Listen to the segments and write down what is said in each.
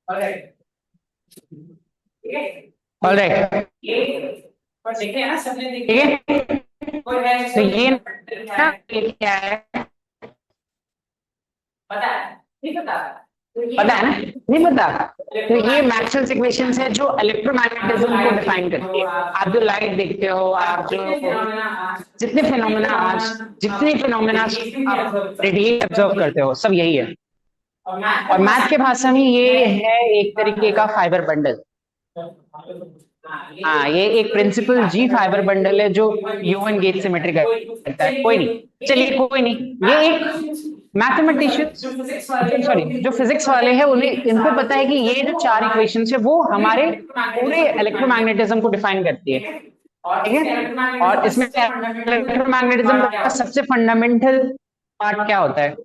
Alright, ठीक है। तो ये ना, ये क्या है, पता है ना? नहीं पता? तो ये मैक्सवेल्स इक्वेशंस है जो इलेक्ट्रोमैग्नेटिज्म को डिफाइन करती है। आप जो लाइट देखते हो, आप जो जितने फिनोमेना आज जितने फिनोमेना आप रेडिएट ऑब्जर्व करते हो, सब यही है। और मैथ के भाषा में ये है एक तरीके का फाइबर बंडल। हाँ, ये एक प्रिंसिपल जी फाइबर बंडल है जो ह्यूमन गेज सिमेट्री करता है। कोई नहीं, चलिए कोई नहीं, ये एक मैथमेटिशियंस, सॉरी, जो फिजिक्स वाले हैं उन्हें इनको पता है कि ये जो चार इक्वेशंस है वो हमारे पूरे इलेक्ट्रोमैग्नेटिज्म को डिफाइन करती है। ठीक है, और इसमें इलेक्ट्रोमैग्नेटिज्म का सबसे फंडामेंटल पार्ट क्या होता है?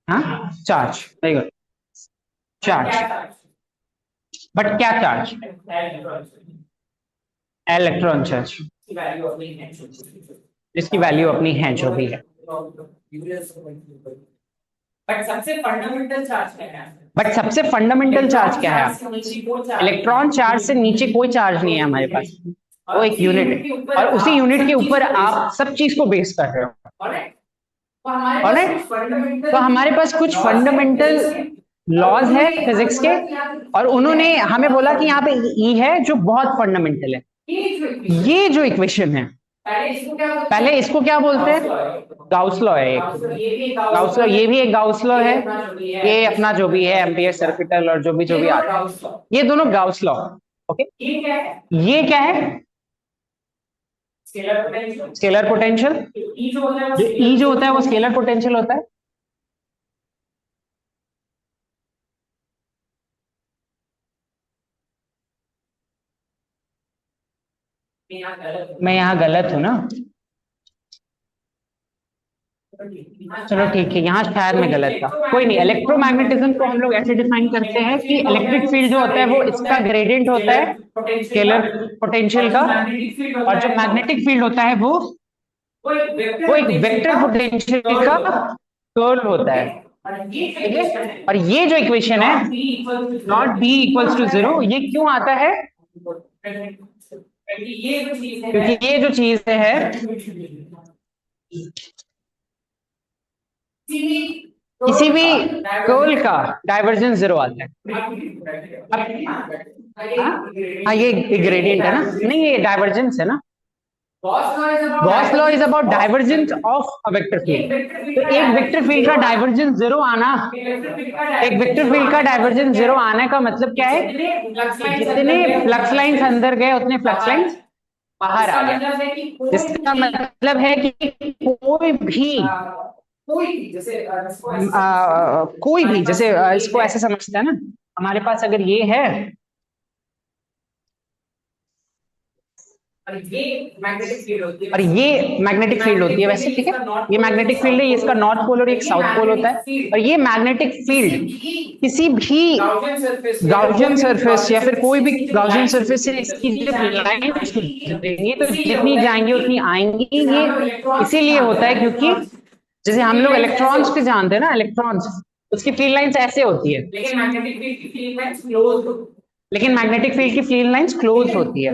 हाँ, charge. Very good, charge. But क्या चार्ज? इलेक्ट्रॉन चार्ज, जिसकी वैल्यू अपनी है जो भी है। बट सबसे फंडामेंटल चार्ज क्या है? इलेक्ट्रॉन चार्ज से नीचे कोई चार्ज नहीं है हमारे पास, वो एक यूनिट है, और उसी यूनिट के ऊपर आप सब चीज को बेस कर रहे हो। ऑलराइट, तो हमारे पास कुछ फंडामेंटल लॉज है फिजिक्स के, और उन्होंने हमें बोला कि यहाँ पे ई है जो बहुत फंडामेंटल है। ये जो इक्वेशन है, पहले इसको क्या बोलते हैं? गाउस लॉ है एक। गाउस लॉ, ये भी एक गाउस लॉ है, ये अपना जो भी है एम्पियर सर्किटल और जो भी आता है, ये दोनों गाउस लॉ। ओके, ये क्या है? Scalar potential. जो ई जो होता है वो स्केलर पोटेंशियल होता है। मैं यहाँ गलत हूँ ना? चलो ठीक है, यहाँ शायद मैं गलत था, कोई नहीं। इलेक्ट्रोमैग्नेटिज्म को हम लोग ऐसे डिफाइन करते हैं कि इलेक्ट्रिक फील्ड जो होता है वो इसका ग्रेडियंट होता है स्केलर पोटेंशियल का, और जो मैग्नेटिक फील्ड होता है वो एक वेक्टर पोटेंशियल का कर्ल होता है। ठीक है, और ये जो इक्वेशन है not be equals to zero, ये क्यों आता है? क्योंकि ये जो चीज है, किसी भी कर्ल का डाइवर्जेंस जीरो आता है। हाँ, ये ग्रेडियंट है ना? नहीं, ये डाइवर्जेंस है ना? Gauss law is about divergence of a vector field. तो एक वेक्टर फील्ड का डाइवर्जेंस जीरो आना, एक वेक्टर फील्ड का डाइवर्जेंस जीरो आने का मतलब क्या है? जितने फ्लक्स लाइंस अंदर गए उतने फ्लक्स लाइंस बाहर आ गए। जिसका मतलब है कि कोई भी जैसे इसको ऐसे समझते हैं ना, हमारे पास अगर ये है और ये मैग्नेटिक फील्ड होती है वैसे, ठीक है, ये मैग्नेटिक फील्ड है, ये इसका नॉर्थ पोल और एक साउथ पोल होता है। और ये मैग्नेटिक फील्ड किसी भी गाउसियन सरफेस या फिर कोई भी गाउसियन सरफेस से इसकी जो लाइन गुजरेंगी तो जितनी जाएंगी उतनी आएंगी। ये इसीलिए होता है क्योंकि जैसे हम लोग इलेक्ट्रॉन्स के जानते हैं ना, इलेक्ट्रॉन्स, उसकी फील्ड लाइंस ऐसे होती है, लेकिन मैग्नेटिक फील्ड की फील्ड लाइंस क्लोज होती है।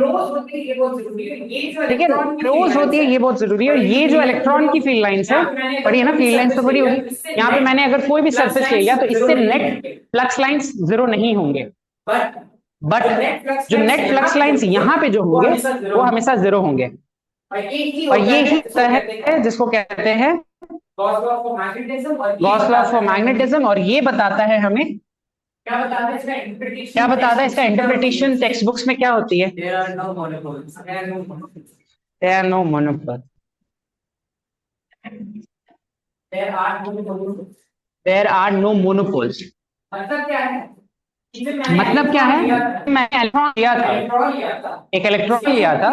ठीक है, क्लोज होती है, ये बहुत जरूरी है। और ये जो इलेक्ट्रॉन की फील्ड लाइंस है, पढ़ी है ना? फील्ड लाइंस तो पढ़ी होगी। यहाँ पे मैंने अगर कोई भी सरफेस ले लिया तो इससे नेट फ्लक्स लाइंस जीरो नहीं होंगे, बट जो नेट फ्लक्स लाइंस यहाँ पे जो होंगे वो हमेशा जीरो होंगे। और ये ही है जिसको कहते हैं गॉस लॉ फॉर मैग्नेटिज्म। और ये बताता है हमें, क्या बताता है इसका इंटरप्रिटेशन टेक्स्ट बुक्स में क्या होती है? There are no monopole, there are no monopoles. मतलब क्या है? मैंने इलेक्ट्रॉन लिया था, एक इलेक्ट्रॉन लिया था,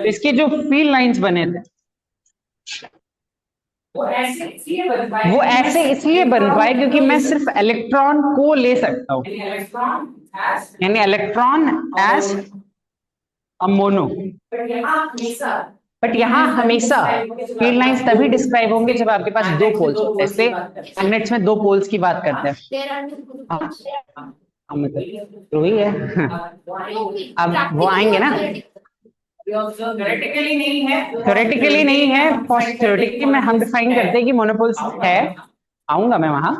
इसके जो फील्ड लाइंस बने थे वो ऐसे इसलिए बन पाए क्योंकि मैं सिर्फ इलेक्ट्रॉन को ले सकता हूं, यानी इलेक्ट्रॉन एज मोनो। बट यहाँ हमेशा फील्ड लाइंस तभी डिस्क्राइब होंगे जब आपके पास दो पोल्स होते हैं। जैसे मैग्नेट्स में दो पोल्स की बात करते हैं। मतलब तो ही है। अब वो आएंगे ना, थ्योरेटिकली नहीं है, थ्योरेटिकली में हम डिफाइन करते हैं कि मोनोपोल्स है, आऊंगा मैं वहां,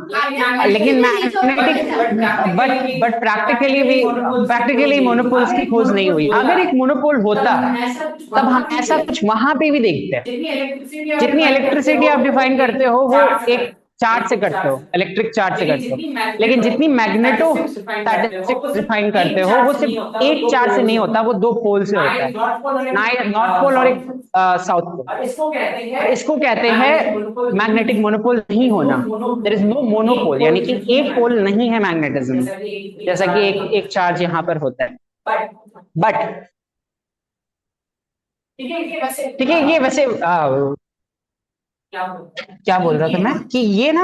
लेकिन मैग्नेटिक बट प्रैक्टिकली मोनोपोल्स की खोज नहीं हुई। अगर एक मोनोपोल होता तब हम ऐसा कुछ वहां पे भी देखते हैं। जितनी इलेक्ट्रिसिटी आप डिफाइन करते हो वो एक चार्ज से करते हो, इलेक्ट्रिक चार्ज से करते हो, लेकिन जितनी मैग्नेटो स्टैटिस्टिक्स डिफाइन करते हो वो सिर्फ एक चार्ज से नहीं होता, वो दो पोल से होता है, ना नॉर्थ पोल और एक साउथ पोल। इसको कहते हैं मैग्नेटिक मोनोपोल नहीं होना। देयर इज नो मोनोपोल, यानी कि एक पोल नहीं है मैग्नेटिज्म, जैसा कि एक चार्ज यहां पर होता है। बट ठीक है, ये वैसे क्या बोल रहा था मैं कि ये ना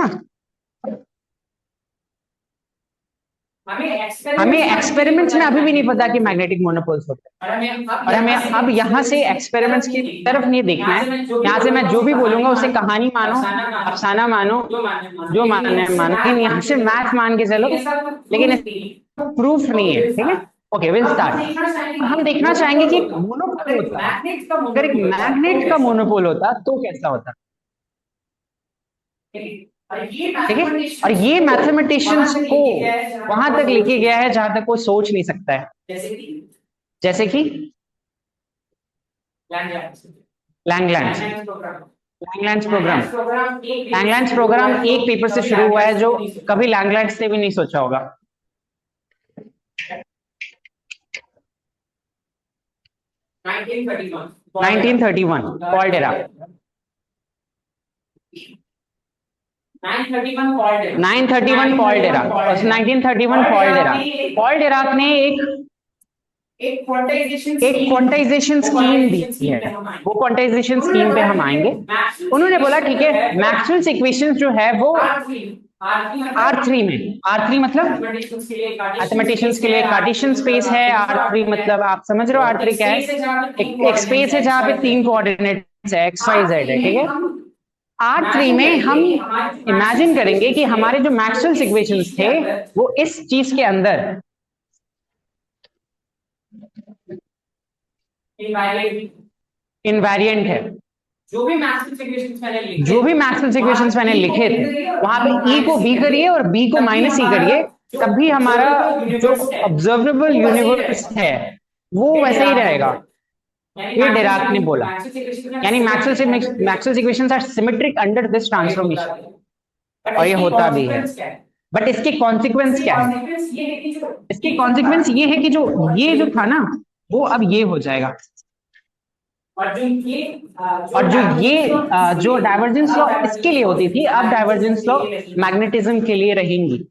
हमें एक्सपेरिमेंट्स में अभी भी नहीं पता कि मैग्नेटिक मोनोपोल्स होते हैं, और हमें अब यहाँ से एक्सपेरिमेंट्स की तरफ नहीं देखना है। यहाँ से मैं जो भी बोलूंगा उसे कहानी मानो, अफसाना मानो, जो मानना है मानो, लेकिन यहाँ से मैथ मान के चलो, लेकिन प्रूफ नहीं है। ठीक है, ओके विल स्टार्ट। हम देखना चाहेंगे कि मोनोपोल होता, अगर एक मैग्नेट का मोनोपोल होता तो कैसा होता। ठीक है, और ये मैथमेटिशियंस को वहां तक लेके गया है जहां तक कोई सोच नहीं सकता है। जैसे कि लैंगलैंड्स प्रोग्राम एक पेपर से शुरू हुआ है जो कभी लैंगलैंड्स ने भी नहीं सोचा होगा। 1931 Paul Dirac. 1931 Paul Dirac. Paul Dirac ने एक क्वांटाइजेशन स्कीम दी है, वो क्वांटाइजेशन स्कीम पे हम आएंगे। उन्होंने बोला ठीक है, मैक्सवेल्स इक्वेशंस जो है वो R3 में, R3 मतलब मैथमेटिशियंस के लिए कार्टेशियन स्पेस है। R3 मतलब आप समझ रहे हो R3 क्या है, एक स्पेस है जहां पे तीन कोऑर्डिनेट्स है x y z है। ठीक है, R3 में हम इमेजिन करेंगे कि हमारे जो मैक्सवेल्स इक्वेशंस थे वो इस चीज के अंदर इनवेरिएंट है। जो भी मैक्सवेल्स इक्वेशंस मैंने लिखे थे वहां पे E को B करिए और B को माइनस E करिए, तब भी हमारा जो ऑब्जर्वेबल यूनिवर्स है वो वैसा ही रहेगा। ये डिराक ने बोला, यानी Maxwell's equations are symmetric under this transformation, और ये होता भी है। बट इसके कॉन्सिक्वेंस क्या है? इसके कॉन्सिक्वेंस ये है कि ये जो था ना वो अब ये हो जाएगा, और जो डाइवर्जेंस लॉ इसके लिए होती थी अब डाइवर्जेंस लॉ मैग्नेटिज्म के लिए रहेंगी।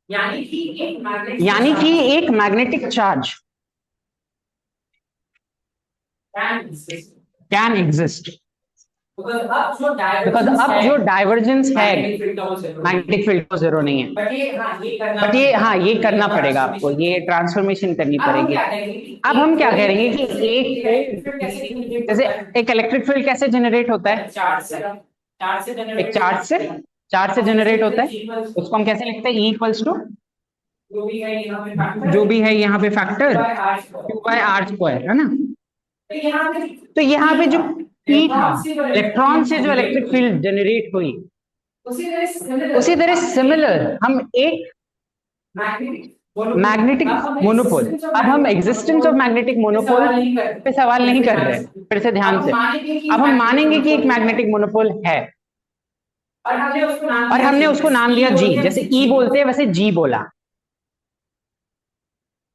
यानी कि एक magnetic charge can exist, because अब जो डाइवर्जेंस है मैग्नेटिक फील्ड को जीरो नहीं है। बट ये करना पड़ेगा आपको, ये ट्रांसफॉर्मेशन करनी पड़ेगी। अब हम क्या करेंगे कि जैसे एक इलेक्ट्रिक फील्ड कैसे जनरेट होता है, एक चार्ज से जनरेट होता है, उसको हम कैसे लिखते हैं, E इक्वल्स टू जो भी है यहाँ पे फैक्टर Q/r², है ना। तो यहाँ पे जो E था, इलेक्ट्रॉन से जो इलेक्ट्रिक फील्ड जनरेट हुई, उसी तरह सिमिलर हम एक मैग्नेटिक मोनोपोल, अब हम एग्जिस्टेंस ऑफ मैग्नेटिक मोनोपोल पे सवाल नहीं कर रहे, फिर से ध्यान से, अब हम मानेंगे कि एक मैग्नेटिक मोनोपोल है और हमने उसको नाम दिया G, जैसे E बोलते हैं वैसे G बोला।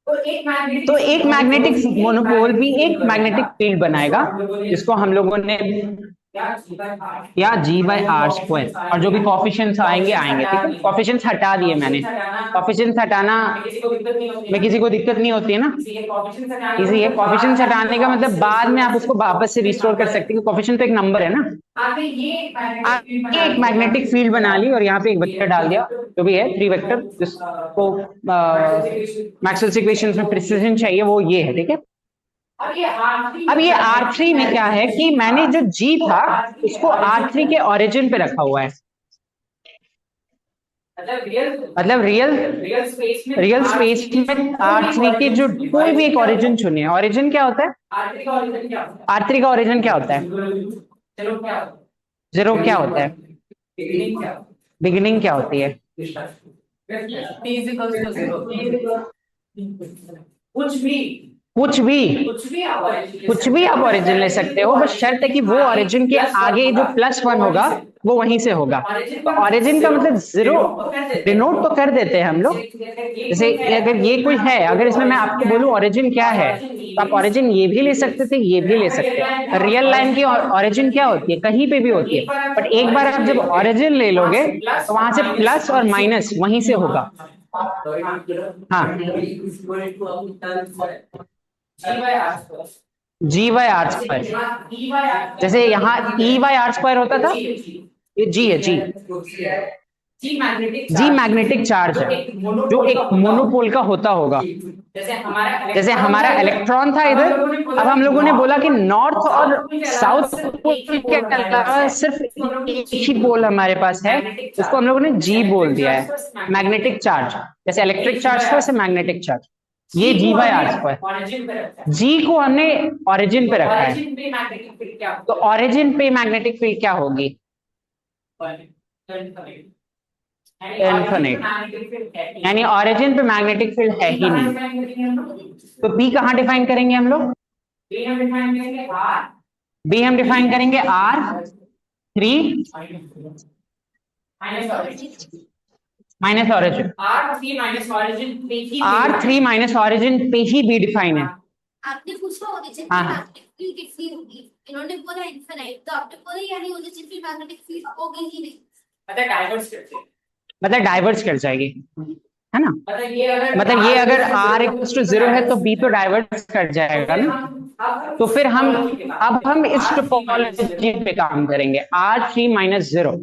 तो एक मैग्नेटिक मोनोपोल भी एक मैग्नेटिक फील्ड बनाएगा, जिसको हम लोगों ने या g/r², और जो भी कॉफिशिएंट्स आएंगे आएंगे, ठीक है। कॉफिशिएंट्स हटा दिए मैंने, कॉफिशिएंट्स हटाना में किसी को दिक्कत नहीं होती है ना, इजी है। कॉफिशिएंट्स हटाने का मतलब बाद में आप उसको वापस से रिस्टोर कर सकते हैं, कॉफिशिएंट तो एक नंबर है ना। आपने एक मैग्नेटिक फील्ड बना ली और यहाँ पे एक वेक्टर डाल दिया, जो भी है 3 वेक्टर, जिसको मैक्सवेल्स इक्वेशंस में प्रिसिजन चाहिए, वो ये है, ठीक है। अब ये R3 में क्या है कि मैंने जो G था उसको R3 के ओरिजिन पे रखा हुआ है, मतलब रियल स्पेस में R3 के जो कोई भी एक ओरिजिन चुनिए। ओरिजिन क्या होता है? R3 का ओरिजिन क्या होता है? जीरो क्या होता है? बिगिनिंग क्या होती है? कुछ भी आप ओरिजिन ले सकते हो, बस शर्त है कि वो ओरिजिन के आगे जो +1 होगा वो वहीं से होगा। तो ओरिजिन का मतलब जीरो डिनोट तो कर देते हैं हम लोग, जैसे अगर ये कोई है, अगर इसमें मैं आपको बोलूं ओरिजिन क्या है, तो आप ओरिजिन ये भी ले सकते थे, ये भी ले सकते हैं। रियल लाइन की ओरिजिन क्या होती है? कहीं पे भी होती है, बट एक बार आप जब ओरिजिन ले लोगे तो वहां से प्लस और माइनस वहीं से होगा। हाँ, g/r², जैसे यहाँ E/r² होता था, ये G है, जी मैग्नेटिक चार्ज है जो एक मोनोपोल का होता होगा। जैसे हमारा इलेक्ट्रॉन था इधर, अब हम लोगों ने बोला कि नॉर्थ और साउथ पोल के अलावा सिर्फ एक ही पोल हमारे पास है, उसको हम लोगों ने जी बोल दिया है, मैग्नेटिक चार्ज। जैसे इलेक्ट्रिक चार्ज था वैसे मैग्नेटिक चार्ज, ये g/r²। जी को हमने ओरिजिन पे रखा है, तो ओरिजिन पे मैग्नेटिक फील्ड क्या होगी? इन्फिनिट, यानी ओरिजिन पे मैग्नेटिक फील्ड है ही नहीं। तो बी कहां डिफाइन करेंगे हम लोग? बी हम डिफाइन करेंगे R3 minus origin, R3 minus origin पे ही बी डिफाइन है। आपने पूछा ओरिजिन हाँ, की मैग्नेटिक फील्ड कितनी होगी, इन्होंने बोला इनफिनिट, तो आपने बोला यानी ओरिजिन की मैग्नेटिक फील्ड होगी ही नहीं, मतलब डाइवर्स कर जाएगी, है ना। मतलब ये अगर R=0 है तो B तो डाइवर्स कर जाएगा ना। तो फिर अब हम इस टोपोलॉजी पे काम करेंगे, R3 माइनस 0।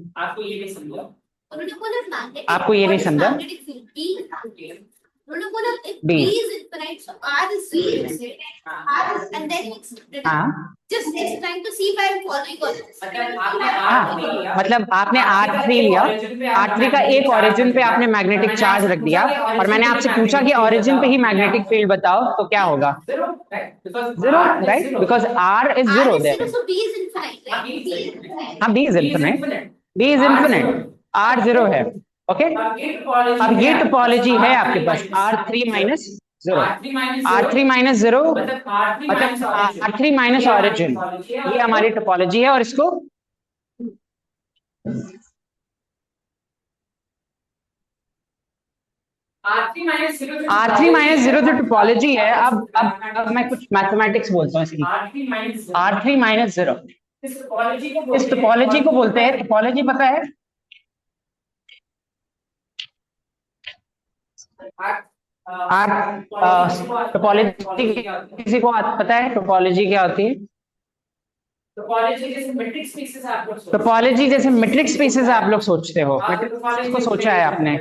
उन्होंने बोला मैग्नेटिक, आपको ये नहीं समझा? मैग्नेटिक फील्ड B, उन्होंने बोला B, B is infinite, so R is 0, and then it's हाँ just it's trying to see if I am following all this. हाँ, मतलब आपने R3 लिया, R3 का एक ओरिजिन पे आपने मैग्नेटिक चार्ज रख दिया, और मैंने आपसे पूछा कि ओरिजिन पे ही मैग्नेटिक फील्ड बताओ, तो क्या होगा? Zero, right, because R is 0 there. So B is infinite, right? हाँ, B is infinite, B is infinite, R 0 है, ओके। अब ये टोपोलॉजी है आपके पास R3 माइनस 0, R3 माइनस 0 मतलब R3 माइनस ओरिजिन, ये हमारी टोपोलॉजी है। और इसको R3 माइनस 0 जो टोपोलॉजी है, अब मैं कुछ मैथमेटिक्स बोलता हूँ इसकी। R3 माइनस 0 इस टोपोलॉजी को बोलते हैं, टोपोलॉजी पता है? टोपोलॉजी किसी को पता है टोपोलॉजी क्या होती है? टोपोलॉजी जैसे मेट्रिक स्पेसेस आप लोग सोचते हो, मेट्रिक को सोचा है आपने,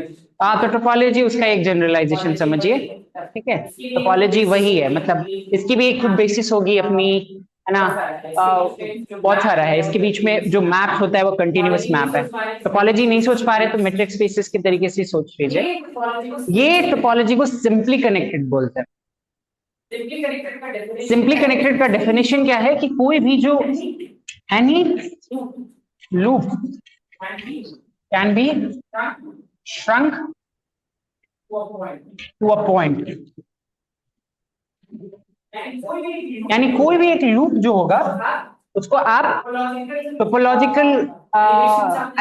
हाँ, तो टोपोलॉजी उसका एक जनरलाइजेशन समझिए, ठीक है। टोपोलॉजी वही है, मतलब इसकी भी एक खुद बेसिस होगी अपनी, है ना। बहुत सारा है इसके बीच में, जो मैप होता है वो कंटिन्यूअस मैप है। टोपोलॉजी नहीं सोच पा रहे तो मेट्रिक स्पेसेस के तरीके से सोच लीजिए। ये टोपोलॉजी को सिंपली कनेक्टेड बोलते हैं। सिंपली कनेक्टेड का डेफिनेशन क्या है कि कोई भी जो any loop can be shrunk to a point, यानी कोई भी एक लूप जो होगा उसको आप टोपोलॉजिकल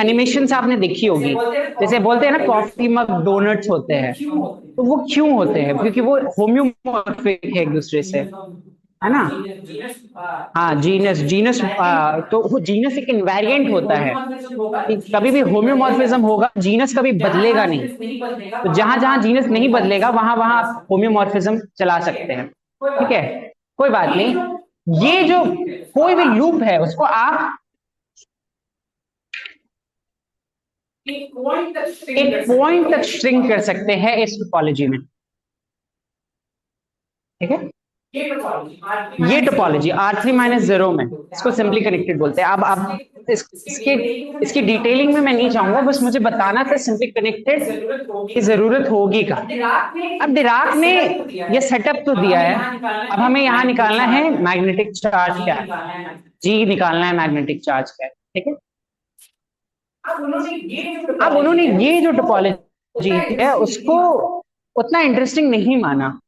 एनिमेशन आपने देखी होगी, जैसे बोलते हैं ना कॉफी मग डोनट्स होते हैं, तो वो क्यों होते हैं? क्योंकि वो होम्योमॉर्फिक है एक दूसरे से, है ना। हाँ जीनस, जीनस तो वो जीनस एक इनवेरिएंट होता है कि कभी भी होम्योमॉर्फिज्म होगा, जीनस कभी बदलेगा नहीं। तो जहां जहां जीनस नहीं बदलेगा वहां वहां आप होम्योमॉर्फिज्म चला सकते हैं, ठीक है। कोई बात नहीं, ये जो कोई भी लूप है उसको आप एक पॉइंट तक श्रिंक कर सकते हैं इस टोपोलॉजी में, ठीक है। ये टोपोलॉजी R3 माइनस 0 में इसको सिंपली कनेक्टेड बोलते हैं। अब इसकी डिटेलिंग में मैं नहीं चाहूंगा, बस मुझे बताना था सिंपली कनेक्टेड की जरूरत होगी का। अब डिराक ने ये सेटअप तो दिया है, अब हमें यहाँ निकालना है मैग्नेटिक चार्ज क्या है, जी निकालना है मैग्नेटिक चार्ज क्या है, ठीक है। अब उन्होंने ये जो टोपोलॉजी है उसको उतना इंटरेस्टिंग नहीं माना।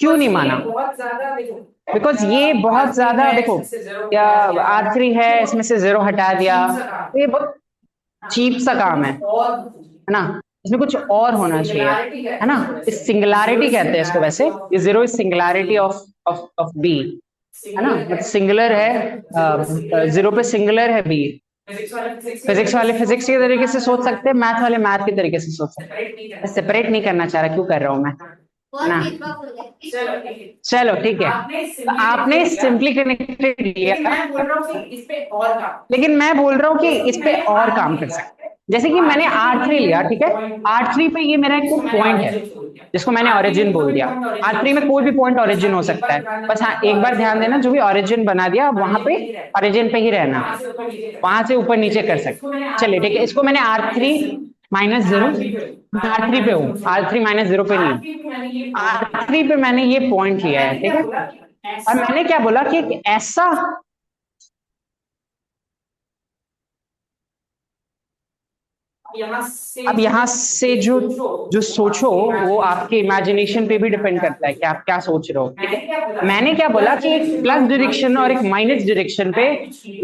क्यों नहीं माना? बिकॉज ये बहुत ज्यादा, देखो क्या R3 है, इसमें से 0 हटा दिया, तो ये बहुत चीप सा काम है ना। इसमें कुछ और होना चाहिए, है ना। इस सिंगुलैरिटी कहते हैं इसको वैसे, ये 0 is singularity of of B, है ना। मतलब सिंगुलर है 0 पे सिंगुलर है बी। फिजिक्स वाले फिजिक्स के तरीके से सोच सकते हैं, मैथ वाले मैथ के तरीके से सोच सकते हैं। सेपरेट नहीं करना चाह रहा, क्यों कर रहा हूं मैं, बहुत ना। भेदभाव हो रहा है। चलो ठीक है, तो आपने सिंपली कनेक्टेड लिया, लेकिन मैं बोल रहा हूँ कि इस पे और काम कर सकते हैं। जैसे कि मैंने R3 लिया, ठीक है। R3 पे ये मेरा एक पॉइंट है जिसको मैंने ओरिजिन बोल दिया। R3 में कोई भी पॉइंट ओरिजिन हो सकता है, बस हाँ एक बार ध्यान देना, जो भी ओरिजिन बना दिया वहां पे ओरिजिन पे ही रहना, वहां से ऊपर नीचे कर सकते। चलिए ठीक है, इसको मैंने R3 माइनस 0, R3 पे हूँ, R3 माइनस 0 पे नहीं, R3 पे मैंने ये पॉइंट लिया है, ठीक है। और मैंने क्या बोला कि एक ऐसा अब यहाँ से जो जो सोचो वो आपके इमेजिनेशन पे भी डिपेंड करता है कि आप क्या सोच रहे हो, ठीक है। मैंने क्या बोला कि एक प्लस डायरेक्शन और एक माइनस डायरेक्शन पे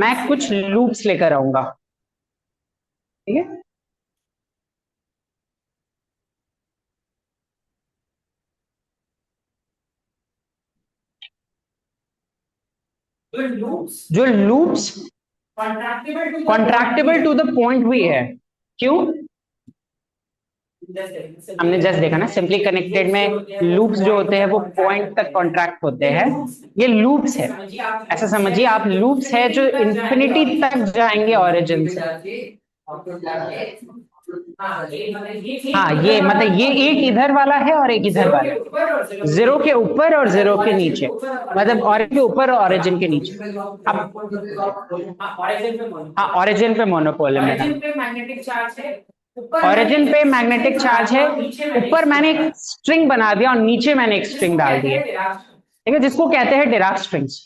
मैं कुछ लूप्स लेकर आऊंगा, ठीक है। जो लूप्स कॉन्ट्रैक्टेबल टू द पॉइंट भी है, क्यों? हमने जस्ट देखा ना, सिंपली कनेक्टेड में लूप्स जो होते हैं वो पॉइंट तक कॉन्ट्रैक्ट होते हैं। ये लूप्स है, ऐसा समझिए आप, लूप्स है जो इंफिनिटी तक जाएंगे ओरिजिन से। हाँ ये मतलब ये एक इधर वाला है और एक इधर वाला है, 0 के ऊपर और 0 के नीचे, मतलब और के ऊपर और ओरिजिन के नीचे। अब हाँ ओरिजिन पे मोनोपोल है मेरा, ओरिजिन पे मैग्नेटिक चार्ज है, ऊपर मैंने एक स्ट्रिंग बना दिया और नीचे मैंने एक स्ट्रिंग डाल दी है, ठीक है, जिसको कहते हैं डिराक स्ट्रिंग्स।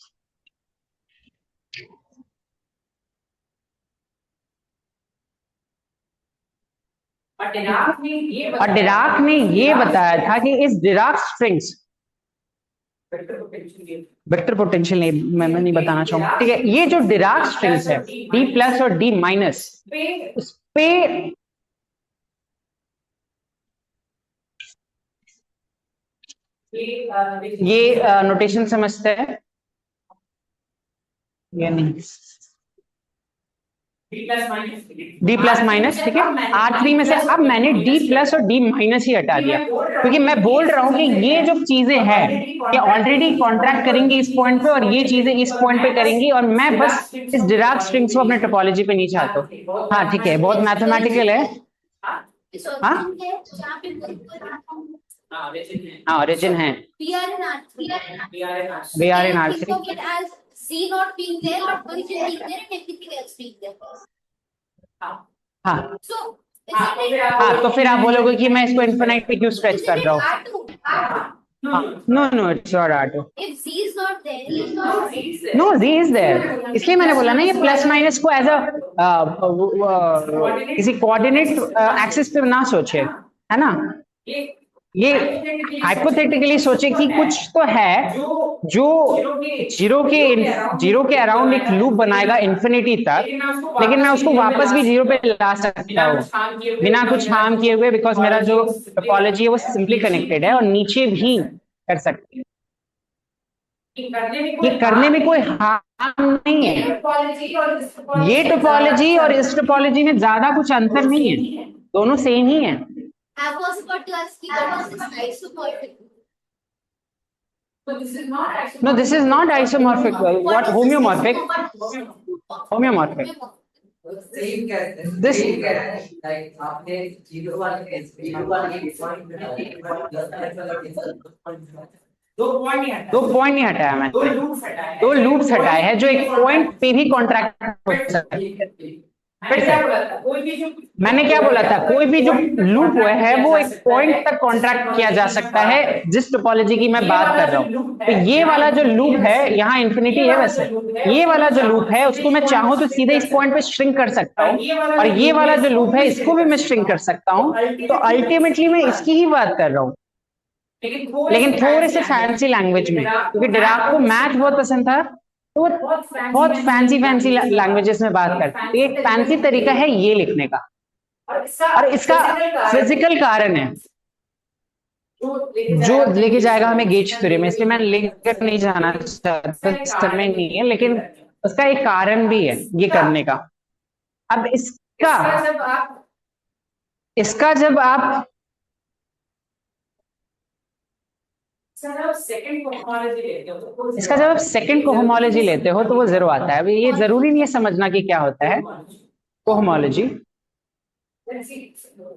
और डिराक ने ये बताया था कि इस डिराक स्ट्रिंग्स, वेक्टर पोटेंशियल नहीं, मैं नहीं बताना चाहूंगा, ठीक है। ये जो डिराक स्ट्रिंग्स है D प्लस और D माइनस, उस पे ये नोटेशन समझते हैं या नहीं? D प्लस माइनस, ठीक है। R3 में से अब मैंने D प्लस और D माइनस ही हटा दिया, क्योंकि मैं बोल रहा हूं कि ये जो चीजें हैं ये ऑलरेडी कॉन्ट्रैक्ट करेंगी इस पॉइंट पे और ये चीजें इस पॉइंट पे करेंगी, और मैं बस इस डिराक स्ट्रिंग्स को अपने टोपोलॉजी पे नहीं चाहता हूं। हाँ ठीक है, बहुत मैथमेटिकल है। हाँ हाँ ओरिजिन है, We are in R3. We are in Think R3। of it as Z not being there, origin being there, and everything else being there. हाँ So, isn't it? हाँ, तो फिर आप बोलोगे कि मैं इसको इन्फिनाइट पे क्यों स्ट्रेच कर Isn't it रहा हूँ? R2? No no it's not R2। If Z is not there, he is not there. No G is there, इसलिए मैंने बोला ना ये प्लस माइनस को एज अ किसी कोऑर्डिनेट एक्सिस पे ना सोचे, है ना। ये हाइपोथेटिकली सोचे कि कुछ तो है जो जीरो के अराउंड एक लूप बनाएगा इंफिनिटी तक, लेकिन मैं उसको वापस भी 0 पे ला सकता हूँ बिना कुछ हार्म किए हुए, बिकॉज मेरा जो टोपोलॉजी है वो सिंपली कनेक्टेड है और नीचे भी कर सकते हैं। ये करने में कोई हार्म नहीं है। ये टोपोलॉजी और इस टोपोलॉजी में ज्यादा कुछ अंतर नहीं है, दोनों सेम ही है। I was about to ask you what is isomorphic? No, this is not isomorphic. What homeomorphic? Homeomorphic. This दो पॉइंट नहीं हटाया मैंने, दो लूप्स हटाए हैं जो एक पॉइंट पे भी कॉन्ट्रैक्ट हो सकते हैं। मैंने क्या बोला था, कोई भी जो लूप हुआ है वो एक पॉइंट तक कॉन्ट्रैक्ट किया जा सकता है, जिस टोपोलॉजी की मैं बात कर रहा हूँ। तो ये वाला जो लूप है, यहाँ इन्फिनिटी है वैसे, ये वाला जो लूप है उसको मैं चाहूँ तो सीधे इस पॉइंट पे श्रिंक कर सकता हूँ, और ये वाला जो लूप है इसको भी मैं श्रिंक कर सकता हूँ। तो अल्टीमेटली मैं इसकी ही बात कर रहा हूँ, लेकिन थोड़े से फैंसी लैंग्वेज में, क्योंकि डिराक को मैथ बहुत पसंद था, तो वो बहुत फैंसी लैंग्वेजेस में बात करते हैं। एक फैंसी तरीका है ये लिखने का, और इसका फिजिकल कारण है जो लेके जाएगा हमें गेज थ्योरी में, इसलिए मैं लेकर नहीं जाना चाहता, समय नहीं है, लेकिन उसका एक कारण भी है ये करने का। अब इसका जब आप सेकंड कोहोमोलॉजी लेते हो तो वो जीरो आता है। अभी ये जरूरी नहीं है समझना कि क्या होता है कोहोमोलॉजी।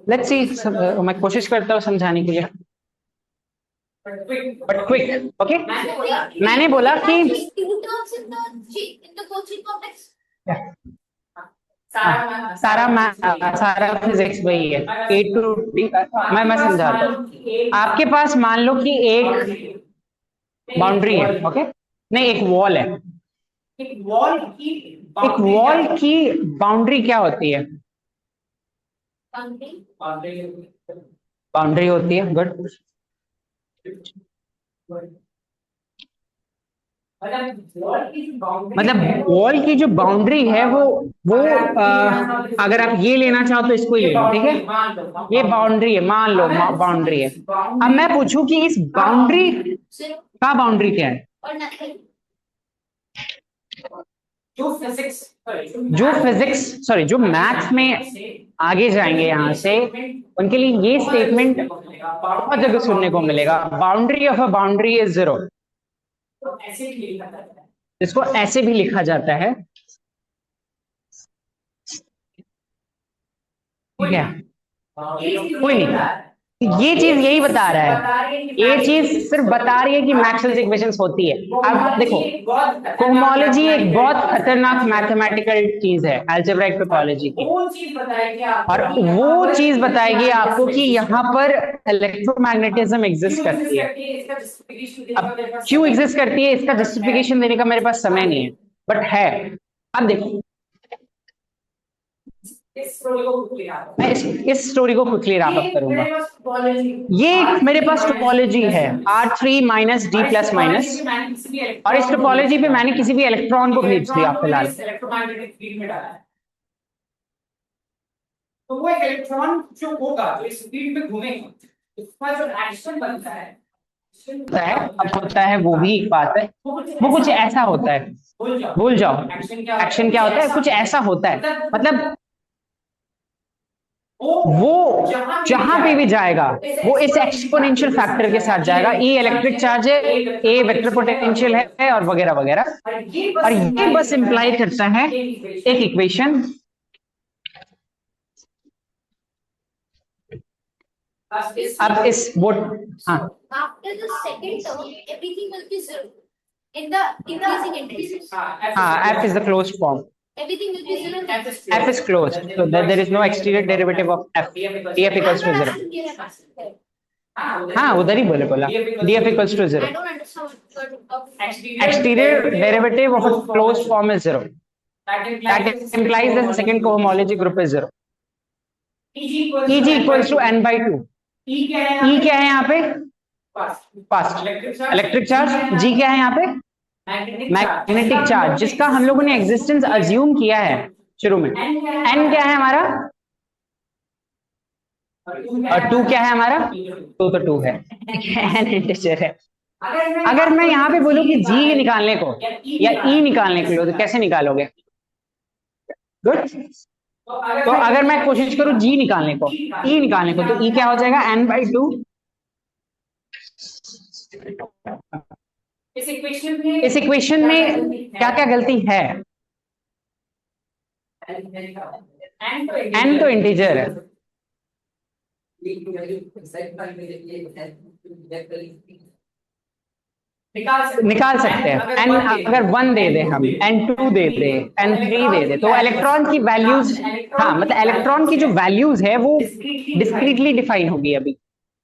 लेट्स सी, मैं कोशिश करता हूँ समझाने के लिए, बट क्विक। ओके, मैंने बोला कि सारा फिजिक्स वही है, ए टू डी। मैं समझाता हूँ। आपके पास मान लो कि एक बाउंड्री है, ओके, नहीं एक वॉल है। एक वॉल की बाउंड्री क्या होती है? बाउंड्री होती है, गुड। मतलब वॉल की जो बाउंड्री है वो अगर आप ये लेना चाहो तो इसको ही ले लो, ठीक है, ये बाउंड्री है, मान लो बाउंड्री है। अब मैं पूछूं कि इस बाउंड्री का बाउंड्री क्या है? जो मैथ्स में आगे जाएंगे यहाँ से, उनके लिए ये स्टेटमेंट बहुत जगह सुनने को मिलेगा, boundary of a boundary is zero. इसको ऐसे भी लिखा जाता है, ठीक है, कोई नहीं, ये चीज यही बता रहा है, ये चीज सिर्फ बता रही है कि मैक्सवेल्स इक्वेशंस होती है। अब देखो, कोहोमोलॉजी एक बहुत खतरनाक मैथमेटिकल चीज है अलजेब्राइक टोपोलॉजी की, और वो चीज बताएगी आपको कि यहाँ पर इलेक्ट्रोमैग्नेटिज्म एग्जिस्ट करती है। अब क्यों एग्जिस्ट करती है इसका जस्टिफिकेशन देने का मेरे पास समय नहीं है, बट है। अब देखो, मैं इस स्टोरी को क्विकली रैप अप करूंगा। ये मेरे पास टोपोलॉजी है R3 minus D plus minus, और इस टोपोलॉजी पे मैंने किसी भी इलेक्ट्रॉन को भेज दिया फिलहाल। तो वो एक इलेक्ट्रॉन जो होगा, जो इस फील्ड में घूमेगा, उसका जो एक्शन बनता है, अब होता है वो भी एक बात है, वो कुछ ऐसा होता है, भूल जाओ एक्शन क्या होता है, कुछ ऐसा होता है, मतलब वो जहां पे भी जाएगा वो इस एक्सपोनेंशियल फैक्टर के साथ जाएगा। E इलेक्ट्रिक चार्ज है, A वेक्टर पोटेंशियल है, और वगैरह वगैरह। और ये बस इंप्लाई करता है एक इक्वेशन, अब इस वो हाँ, after the second term everything will be zero in the increasing intervals. F is the closed form. Everything will be zero. F is closed, so there is no exterior derivative of F. df equals to 0. हाँ, उधर ही बोला df equals to 0. I don't understand. Exterior derivative of a closed form is 0. That implies that the second cohomology group is 0. Eg equals to n by 2. E क्या है यहाँ पे? Fast electric charge. G क्या है यहाँ पे? Magnetic charge, जिसका हम लोगों ने एग्जिस्टेंस अज्यूम किया है शुरू में। N क्या है हमारा? और 2 क्या है हमारा? 2 तो 2 है, N इंटीजर है। अगर मैं यहाँ पे बोलूँ कि जी निकालने को या ई निकालने के लिए, तो कैसे निकालोगे? गुड। तो अगर मैं कोशिश करूँ जी निकालने को, ई निकालने को, तो ई क्या हो जाएगा? n/2। इस इक्वेशन में क्या क्या गलती है? n तो इंटीजर है, निकाल सकते हैं। एन अगर 1 दे दे, हम n2 दे दे, n3 दे दे, तो इलेक्ट्रॉन की वैल्यूज, हाँ मतलब इलेक्ट्रॉन की जो वैल्यूज है वो डिस्क्रीटली डिफाइन होगी। अभी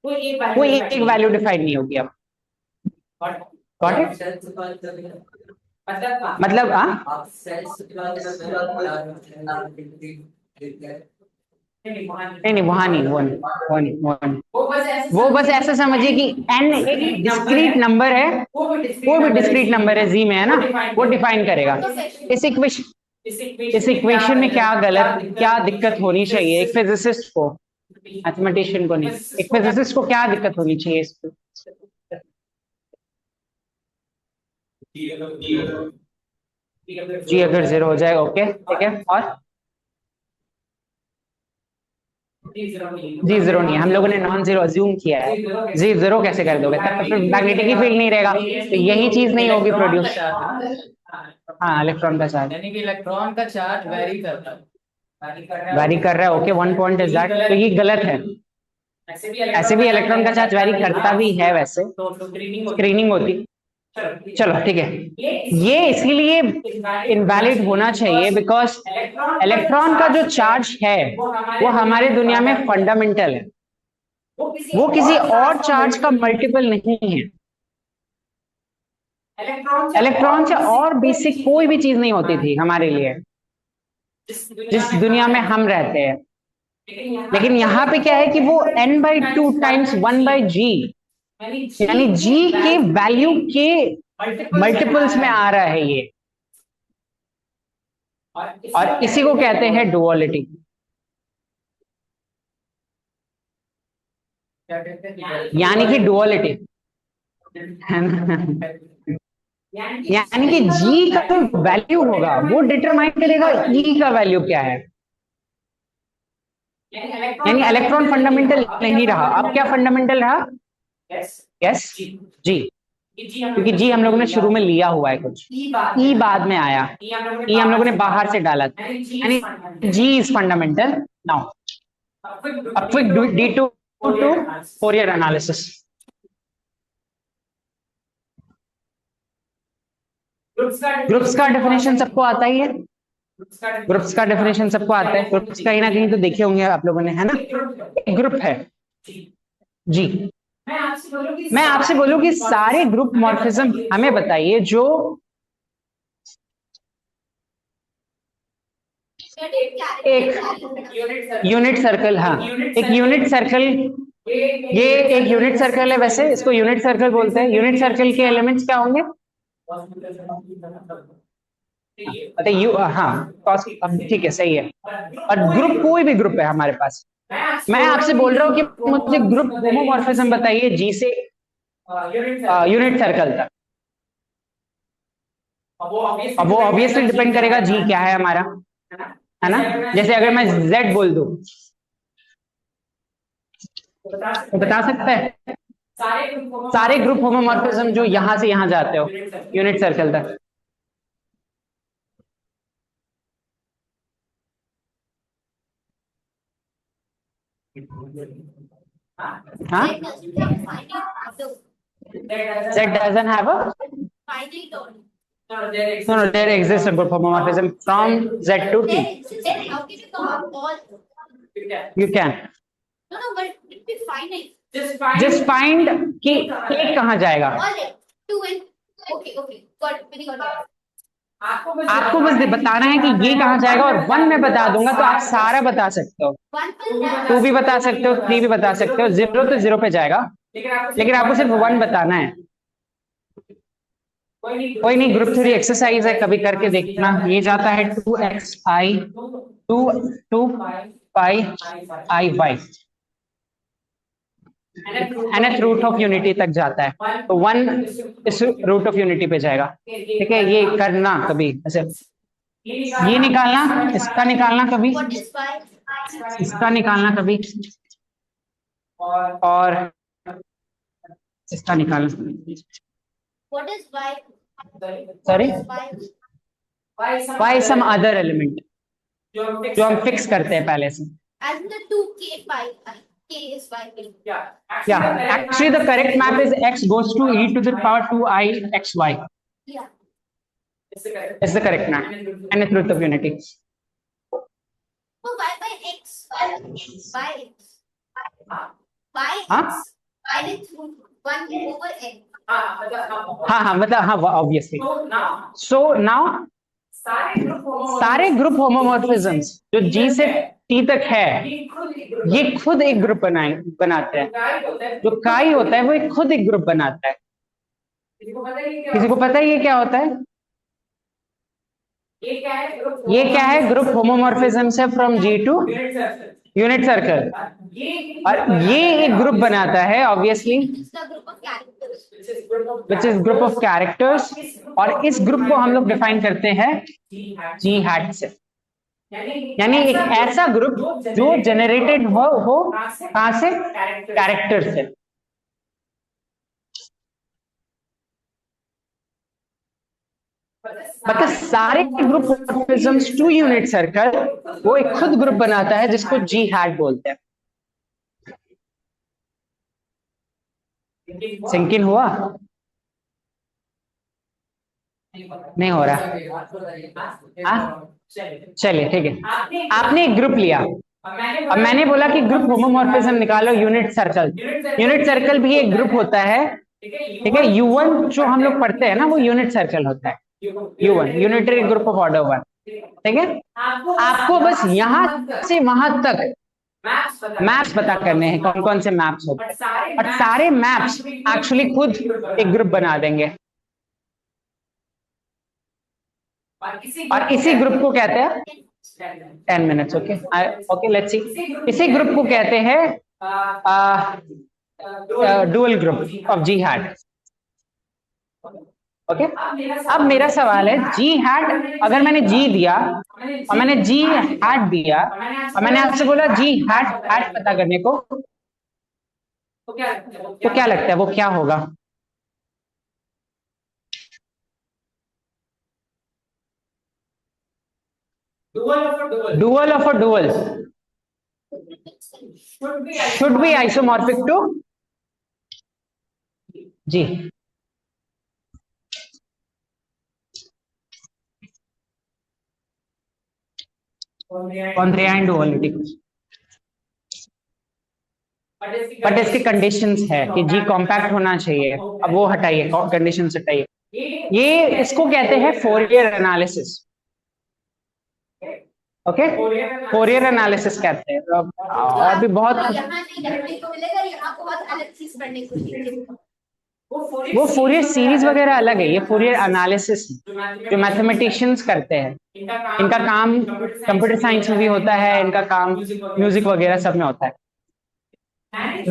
कोई एक वैल्यू डिफाइन नहीं होगी अब। Got it? मतलब हाँ, नहीं नहीं, वहां नहीं, वो बस ऐसा समझिए कि n एक डिस्क्रीट नंबर है, कोई भी डिस्क्रीट नंबर है जी में, है ना, वो डिफाइन करेगा। इस इक्वेशन में क्या गलत, क्या दिक्कत होनी चाहिए एक फिजिसिस्ट को, मैथमेटिशियन को नहीं, एक फिजिसिस्ट को क्या दिक्कत होनी चाहिए इस पे? जी अगर 0 हो जाए, ओके ठीक है। और जी 0 नहीं है, हम लोगों ने नॉन जीरो अज्यूम किया है। जी 0 कैसे कर दोगे? तब तो फिर मैग्नेटिक ही फील्ड नहीं रहेगा, तो यही चीज नहीं होगी प्रोड्यूस। हाँ, इलेक्ट्रॉन का चार्ज यानी कि इलेक्ट्रॉन का चार्ज वेरी करता है, वैरी कर रहा है। ओके, 1 पॉइंट इज दैट, तो ये गलत है। ऐसे भी इलेक्ट्रॉन का चार्ज वैरी करता भी है वैसे, तो स्क्रीनिंग होती। चलो ठीक है, ये इसीलिए इनवैलिड होना चाहिए बिकॉज इलेक्ट्रॉन का जो चार्ज है वो हमारे दुनिया में फंडामेंटल है, वो किसी और चार्ज का मल्टीपल नहीं है। इलेक्ट्रॉन से और बेसिक कोई भी चीज नहीं होती थी हमारे लिए, जिस दुनिया में हम रहते हैं। लेकिन यहाँ पे क्या है कि वो n/2 टाइम्स 1/g, यानी g के वैल्यू के मल्टीपल्स में आ रहा है ये, और इसी को कहते हैं डुअलिटी। यानी कि डुअलिटी है ना, यानी कि जी का जो वैल्यू होगा वो डिटरमाइन करेगा ई का वैल्यू क्या है। यानी इलेक्ट्रॉन फंडामेंटल नहीं रहा, अब क्या फंडामेंटल रहा? यस जी, क्योंकि जी हम लोगों ने शुरू में लिया हुआ है कुछ, ई बाद में आया, ई हम लोगों ने बाहर से डाला था, यानी G is fundamental. Now a quick detour to Fourier analysis. Groups का डेफिनेशन सबको आता ही है, ग्रुप्स का डेफिनेशन सबको आता है, ग्रुप्स कहीं ना कहीं तो देखे होंगे आप लोगों ने, है ना। एक ग्रुप है जी, मैं आपसे बोलूं कि सारे ग्रुप मॉर्फिज्म हमें बताइए जो एक यूनिट सर्कल, हाँ एक यूनिट सर्कल, ये एक यूनिट सर्कल है, वैसे इसको यूनिट सर्कल बोलते हैं। यूनिट सर्कल के एलिमेंट्स क्या होंगे? यू, हाँ अब ठीक है, सही है। और ग्रुप कोई भी ग्रुप है हमारे पास, मैं आपसे बोल रहा हूँ कि मुझे ग्रुप होमोमॉर्फिज्म बताइए जी से यूनिट सर्कल तक। अब वो ऑब्वियसली डिपेंड करेगा जी क्या है हमारा, है ना। जैसे अगर मैं Z बोल दूं तो बता सकता है सारे ग्रुप होमोमॉर्फिज्म जो यहां से यहां जाते हो यूनिट सर्कल तक। हाँ, Z doesn't have a, no, there exists a group homomorphism from Z to T. How can you count all? You can No, but it be finite. just find कि एक कहाँ जाएगा। All right. 2 and okay. Got very got it. आपको बस बताना है कि ये कहाँ जाएगा, और 1 में बता दूंगा तो आप सारा बता सकते हो। 1 plus 2 भी बता सकते हो, 3 भी बता सकते हो, 0 तो 0 पे जाएगा, लेकिन आपको सिर्फ 1 बताना है। कोई नहीं, ग्रुप थ्योरी एक्सरसाइज है, कभी करके देखना। ये जाता है 2x i 2 pi i y। nth root of unity तक जाता है, तो 1 इस रूट ऑफ यूनिटी पे जाएगा। ठीक है, ये करना कभी ऐसे, ये निकालना, इसका निकालना कभी, What is y? इसका निकालना कभी, और इसका निकालना। What is y? Sorry, Y. y some other element जो हम फिक्स करते हैं पहले से। As in the 2k phi. K is y. Yeah, actually the correct map is x goes to e to the power 2i xy. Yeah. It's the correct map. Nth root of unity. So y by x. By x. By Huh? x. Y is 1 over n. हाँ मतलब हाँ, obviously. So now सारे group होमोमॉर्फिज्म्स जो G से T तक है, ये खुद एक ग्रुप बनाते हैं। जो काई होता है वो एक खुद एक ग्रुप बनाता है। किसी को पता है ये क्या होता है? ये क्या है? ग्रुप होमोमॉर्फिज्म से from G to unit circle, और ये एक ग्रुप बनाता है obviously, It's the group of characters. Which is group of characters, और इस ग्रुप को हम लोग डिफाइन करते हैं G हैट से। यानी एक ऐसा ग्रुप जो जनरेटेड हो कहां से? कैरेक्टर से। मतलब सारे group organisms to unit circle वो एक खुद ग्रुप बनाता है जिसको G हैट बोलते हैं। सिंक इन हुआ? नहीं हो रहा? चलिए ठीक है, आपने एक ग्रुप लिया, अब मैंने बोला कि ग्रुप होमोमॉर्फिज्म निकालो यूनिट सर्कल। यूनिट सर्कल भी एक ग्रुप होता है, ठीक है। U1 जो हम लोग पढ़ते हैं ना वो यूनिट सर्कल होता है, U1 unitary group of order 1, ठीक है। आपको बस यहां से वहां तक मैप्स पता करने हैं, कौन कौन से मैप्स होते हैं, और सारे मैप्स एक्चुअली खुद एक ग्रुप बना देंगे, और इसी ग्रुप को कहते हैं 10 minutes. Okay okay, let's see. इसी ग्रुप को कहते हैं dual group of G hat. Okay, अब मेरा सवाल है G हैट, अगर मैंने G दिया और मैंने G हैट दिया और मैंने आपसे बोला G हैट पता करने को, तो क्या लगता है वो क्या होगा? Dual of a dual should be isomorphic to G. कॉन्ट्रेइन डुअलिटी, बट इसके कंडीशंस है कि G कॉम्पैक्ट होना चाहिए। अब वो हटाइए, कंडीशंस हटाइए। ये इसको कहते हैं Fourier analysis. Okay, Fourier analysis कहते हैं। और भी बहुत, यहाँ नहीं देखने को मिलेगा, यहाँ बहुत अलग चीज पढ़ने को मिलेगी। वो फोरियर सीरीज वगैरह अलग है, ये फोरियर एनालिसिस जो मैथमेटिशियंस करते हैं। इनका काम कंप्यूटर साइंस में भी होता है, इनका काम म्यूजिक वगैरह सब में होता है।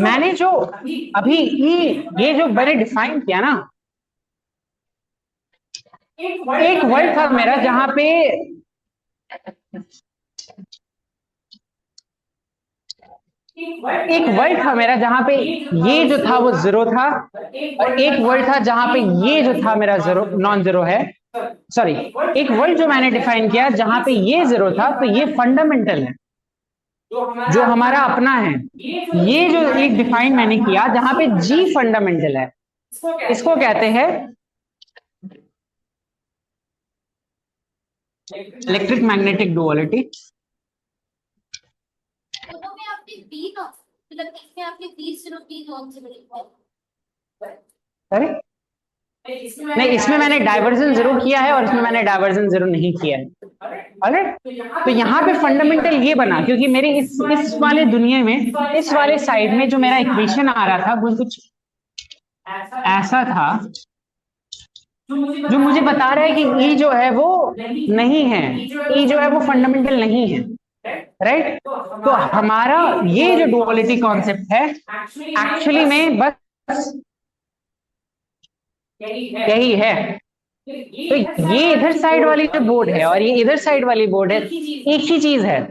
मैंने जो अभी ये जो मैंने डिफाइन किया ना, एक वर्ड था मेरा जहां पे ये जो था वो जीरो था, और एक वर्ड था जहां पे ये जो था मेरा जीरो नॉन जीरो है। सॉरी, एक वर्ड जो मैंने डिफाइन किया जहां पे ये जीरो था, तो ये फंडामेंटल है जो हमारा अपना है। ये जो एक डिफाइन मैंने किया जहां पे G फंडामेंटल है, इसको कहते हैं इलेक्ट्रिक मैग्नेटिक डुअलिटी। दोनों में आपने B नॉट, मतलब इसमें आपने B zero B not zero लिखा है। अरे नहीं, इसमें मैंने डाइवर्जन जीरो किया है और इसमें मैंने डाइवर्जन जीरो नहीं किया है। अरे तो यहाँ पे फंडामेंटल ये बना क्योंकि मेरे इस वाले दुनिया में, इस वाले साइड में जो मेरा इक्वेशन आ रहा था वो कुछ ऐसा था जो मुझे बता रहा है कि E जो है वो नहीं है, E जो है वो फंडामेंटल नहीं है। राइट। तो हमारा ये जो डुअलिटी कॉन्सेप्ट है एक्चुअली में बस यही है। तो ये इधर साइड वाली जो बोर्ड है और ये इधर साइड वाली बोर्ड है, एक ही चीज है,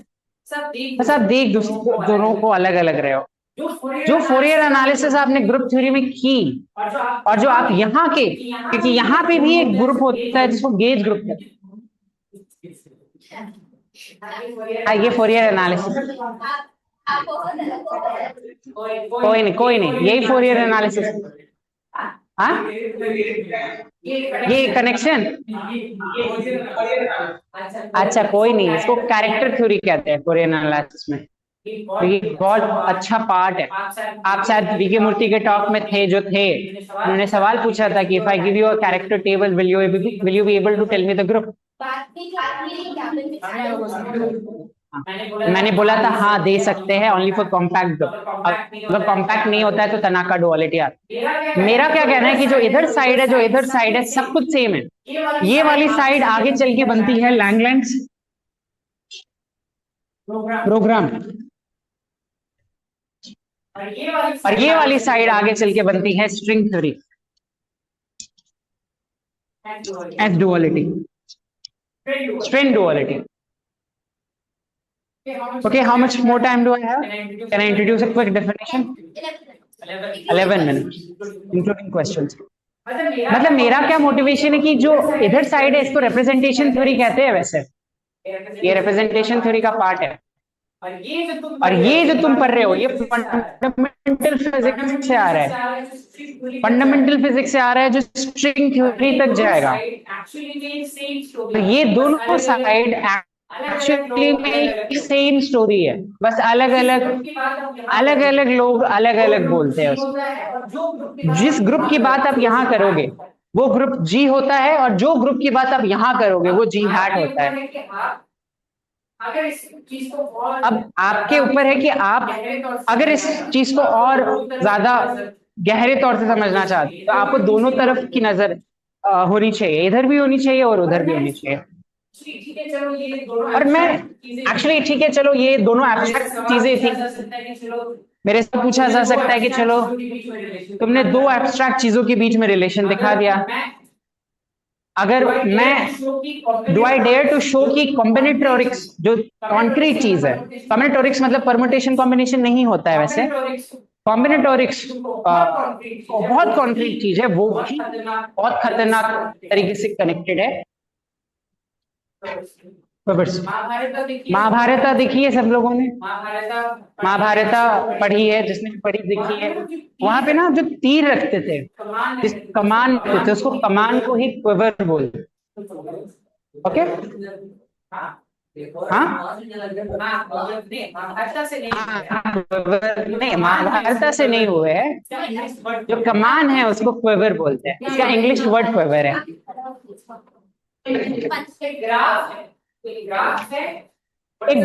बस आप देख दोनों को अलग अलग रहे हो। जो फोरियर एनालिसिस आपने ग्रुप थ्योरी में की और जो आप यहाँ के, क्योंकि यहाँ पे भी एक ग्रुप होता है जिसको गेज ग्रुप कहते हैं। ये फोरियर एनालिसिस कोई नहीं यही फोरियर एनालिसिस। हाँ ये कनेक्शन, अच्छा कोई नहीं, इसको कैरेक्टर थ्योरी कहते हैं फोरियर एनालिसिस में। तो ये बहुत अच्छा पार्ट है। आप शायद वीके मूर्ति के टॉक में थे जो थे, उन्होंने सवाल पूछा था कि if I give you a character table will you be able to tell me the group. मैंने बोला था हाँ दे सकते हैं, ओनली फॉर कॉम्पैक्ट ग्रुप। अगर कॉम्पैक्ट नहीं होता है तो तनाका डुअलिटी आती है। मेरा क्या कहना है कि जो इधर साइड है, जो इधर साइड है, सब कुछ सेम है। ये वाली साइड आगे चल के बनती है लैंगलैंड्स प्रोग्राम, और ये वाली साइड आगे चल के बनती है string theory, S duality, string duality. Okay, how much more time do I have? Can I introduce a quick definition? 11 minutes, including questions. मतलब मेरा क्या मोटिवेशन है कि जो इधर साइड है इसको रिप्रेजेंटेशन थ्योरी कहते हैं। वैसे ये रिप्रेजेंटेशन थ्योरी का पार्ट है, और ये जो तुम पढ़ रहे हो ये फंडामेंटल फिजिक्स से आ रहा है, फंडामेंटल फिजिक्स से आ रहा है जो स्ट्रिंग थ्योरी तक जाएगा। तो ये दोनों साइड एक्चुअली में सेम स्टोरी है, बस अलग अलग लोग अलग अलग बोलते हैं उसको। जिस ग्रुप की बात आप यहाँ करोगे वो ग्रुप जी होता है, और जो ग्रुप की बात आप यहाँ करोगे वो जी हैट होता है। अब आपके ऊपर है कि आप अगर इस चीज को और ज्यादा गहरे तौर से समझना चाहते हैं तो आपको दोनों तरफ की नजर होनी चाहिए, इधर भी होनी चाहिए और उधर भी होनी चाहिए। और मैं एक्चुअली ठीक है चलो ये दोनों एब्स्ट्रैक्ट चीजें थी, मेरे से पूछा जा सकता है कि चलो तुमने दो एब्स्ट्रैक्ट चीजों के बीच में रिलेशन दिखा दिया। अगर मैं do I dare to show कि कॉम्बिनेटोरिक्स जो कॉन्क्रीट चीज है, कॉम्बिनेटोरिक्स मतलब परमुटेशन कॉम्बिनेशन नहीं होता है, वैसे कॉम्बिनेटोरिक्स बहुत कॉन्क्रीट चीज है, वो भी बहुत खतरनाक तरीके से कनेक्टेड है। महाभारत देखी है सब लोगों ने, महाभारत पढ़ी है, जिसने भी पढ़ी देखी है। वहां पे ना जो तीर रखते थे, जिस कमान होते थे उसको कमान को ही क्विवर बोलते। ओके हाँ नहीं, महाभारत से नहीं हुए हैं, जो कमान है उसको क्विवर बोलते हैं, इसका इंग्लिश वर्ड क्विवर है। एक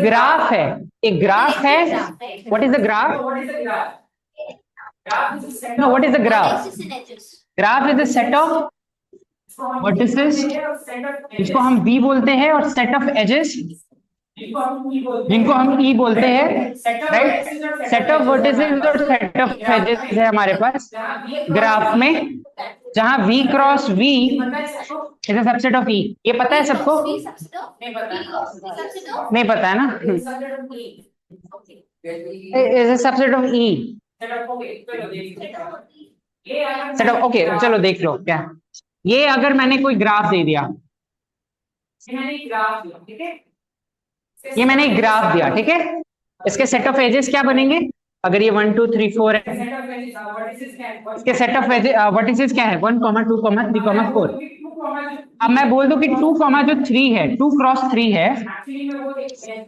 ग्राफ है, एक ग्राफ है। What is the graph? No, what is the graph? Graph is the set of vertices जिसको हम v बोलते हैं, और सेट ऑफ एजेस जिनको हम e बोलते हैं, राइट। सेट ऑफ वर्टिसेस और सेट ऑफ एजेस है हमारे पास ग्राफ में, जहां v cross v is a subset of e। ये पता है सबको? नहीं पता है ना? Is a subset of e। Set of okay, चलो देख लो क्या। ये अगर मैंने कोई ग्राफ दे दिया, ये मैंने एक ग्राफ दिया, ठीक है, इसके सेट ऑफ एजेस क्या बनेंगे? अगर ये 1 2 3 4 है, इसके सेट ऑफ वर्टिसेस क्या है? 1 2 3 4। अब मैं बोल दूं कि 2 जो 3 है, 2 क्रॉस 3 है,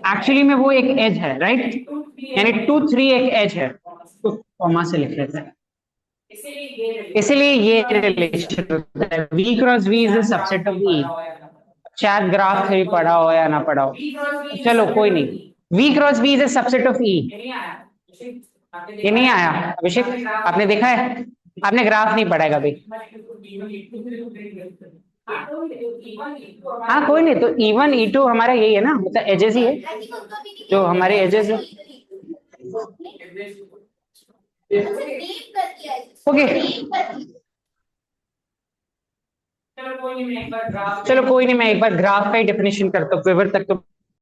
एक्चुअली में वो एक एज है, राइट, यानी 2 3 एक एज है, तो कॉमा से लिख लेते हैं। इसीलिए ये रिलेशन होता है, v cross v is a subset of e। शायद ग्राफ थ्योरी पढ़ा हो या ना पढ़ा हो, चलो कोई नहीं। v cross v is a subset of e। ये नहीं आया अभिषेक? आपने देखा है? आपने ग्राफ नहीं पढ़ा है कभी? हाँ कोई नहीं, तो E1 E2 हमारा यही है ना, मतलब एजेस ही है I think उनका meaning जो हमारे एजेस है। अच्छा नेम कर दिया है। ओके चलो कोई नहीं, मैं एक बार ग्राफ का ही डेफिनेशन करता हूँ, वेबर तक तो